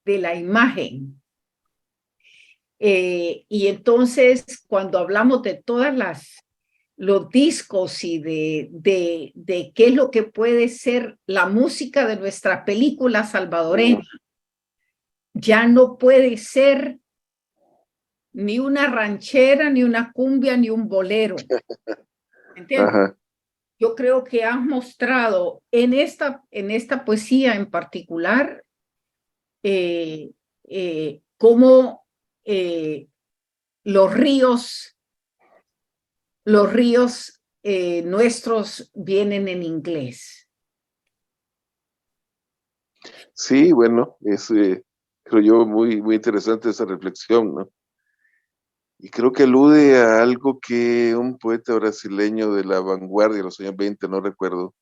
de la imagen. Y entonces, cuando hablamos de todas los discos y de qué es lo que puede ser la música de nuestra película salvadoreña, ya no puede ser ni una ranchera, ni una cumbia, ni un bolero. ¿Entiendes? Ajá. Yo creo que has mostrado en esta poesía en particular cómo los ríos nuestros vienen en inglés. Sí, bueno, es, creo yo, muy, muy interesante esa reflexión, ¿no? Y creo que alude a algo que un poeta brasileño de la vanguardia de los años 20, no recuerdo,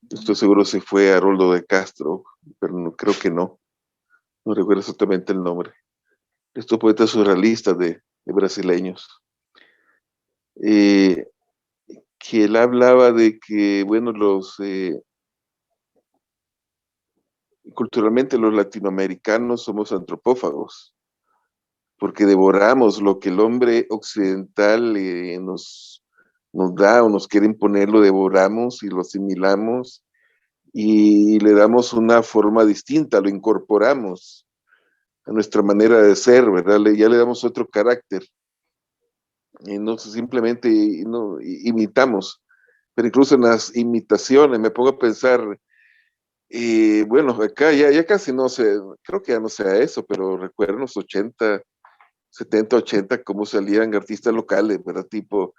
estoy seguro si fue Haroldo de Castro, pero no, creo que no recuerdo exactamente el nombre. Estos poetas surrealistas de brasileños, eh, que él hablaba de que, bueno, culturalmente los latinoamericanos somos antropófagos, porque devoramos lo que el hombre occidental nos da o nos quiere imponer, lo devoramos y lo asimilamos y le damos una forma distinta, lo incorporamos. nuestra manera de ser, ¿verdad? Ya le damos otro carácter. Y no simplemente no, imitamos, pero incluso en las imitaciones me pongo a pensar, bueno, acá ya casi no sé, creo que ya no sea eso, pero recuerdo en los 80, 70, 80, cómo salían artistas locales, ¿verdad? Tipo,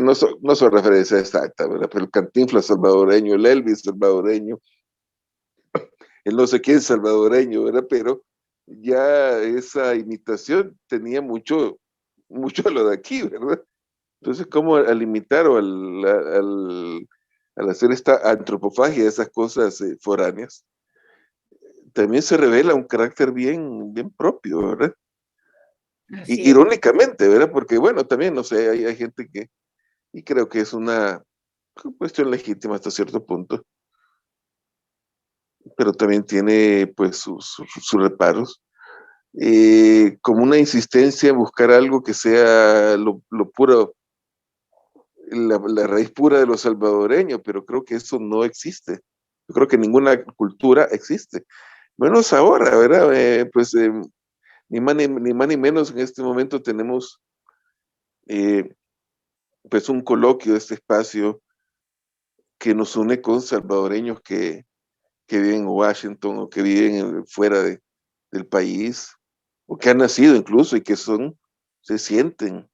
no son referencia exacta, ¿verdad? Pero el Cantinflas salvadoreño, el Elvis salvadoreño, el no sé quién salvadoreño, ¿verdad? Pero ya esa imitación tenía mucho de lo de aquí, ¿verdad? Entonces, ¿cómo al imitar o al hacer esta antropofagia, esas cosas foráneas, también se revela un carácter bien propio, ¿verdad? Así es. Irónicamente, ¿verdad? Porque, bueno, también, no sé, hay gente que, y creo que es una cuestión legítima hasta cierto punto, pero también tiene, pues, sus reparos, como una insistencia en buscar algo que sea lo puro, la raíz pura de lo salvadoreño, pero creo que eso no existe. Yo creo que ninguna cultura existe. Menos ahora, ¿verdad? Ni más ni menos en este momento tenemos pues un coloquio de este espacio que nos une con salvadoreños que viven en Washington o que viven fuera del país o que han nacido incluso y que se sienten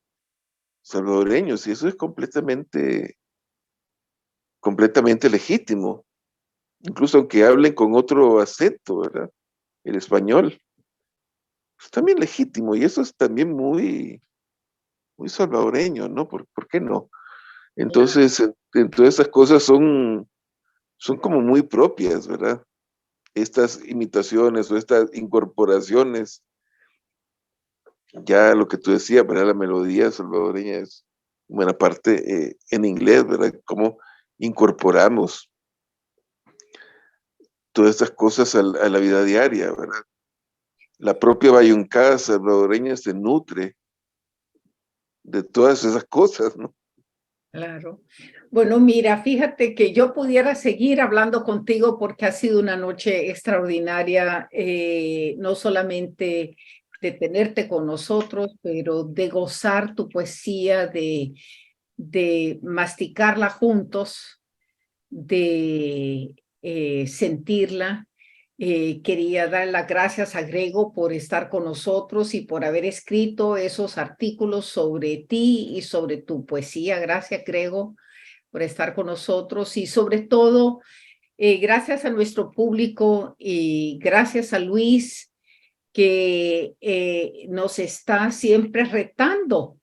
salvadoreños y eso es completamente legítimo, incluso aunque hablen con otro acento, ¿verdad? El español, es también legítimo y eso es también muy salvadoreño, ¿no? ¿Por qué no? Entonces, entonces esas cosas son como muy propias, ¿verdad? Estas imitaciones o estas incorporaciones, ya lo que tú decías, ¿verdad? La melodía salvadoreña es buena parte en inglés, ¿verdad? Cómo incorporamos todas estas cosas a la vida diaria, ¿verdad? La propia bayuncada salvadoreña se nutre de todas esas cosas, ¿no? Claro. Bueno, mira, fíjate que yo pudiera seguir hablando contigo porque ha sido una noche extraordinaria, no solamente de tenerte con nosotros, pero de gozar tu poesía, de masticarla juntos, de sentirla. Quería dar las gracias a Grego por estar con nosotros y por haber escrito esos artículos sobre ti y sobre tu poesía. Gracias, Grego, por estar con nosotros y sobre todo, gracias a nuestro público y gracias a Luis que nos está siempre retando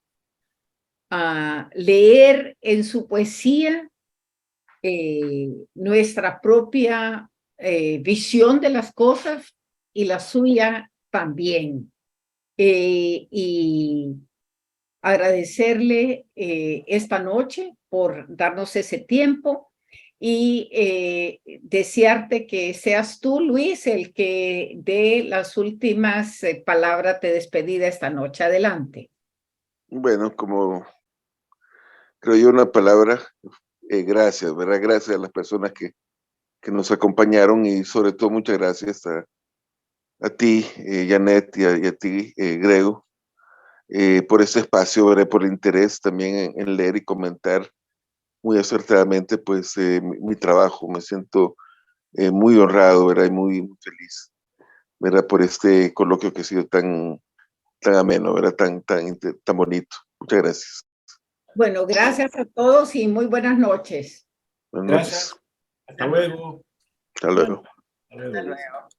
a leer en su poesía nuestra propia visión de las cosas y la suya también. Y agradecerle esta noche por darnos ese tiempo y desearte que seas tú, Luis, el que dé las últimas palabras de despedida esta noche. Adelante. Bueno, como creo yo una palabra, gracias, ¿verdad? Gracias a las personas que nos acompañaron y sobre todo muchas gracias a ti, Janet, y a ti, Grego, por este espacio, ¿verdad? Por el interés también en leer y comentar muy acertadamente pues mi trabajo. Me siento muy honrado, ¿verdad? Y muy feliz, ¿verdad? Por este coloquio que ha sido tan ameno, ¿verdad? Tan bonito. Muchas gracias. Bueno, gracias a todos y muy buenas noches. Buenas Gracias. noches. Hasta luego. Hasta luego. Hasta luego. Hasta luego.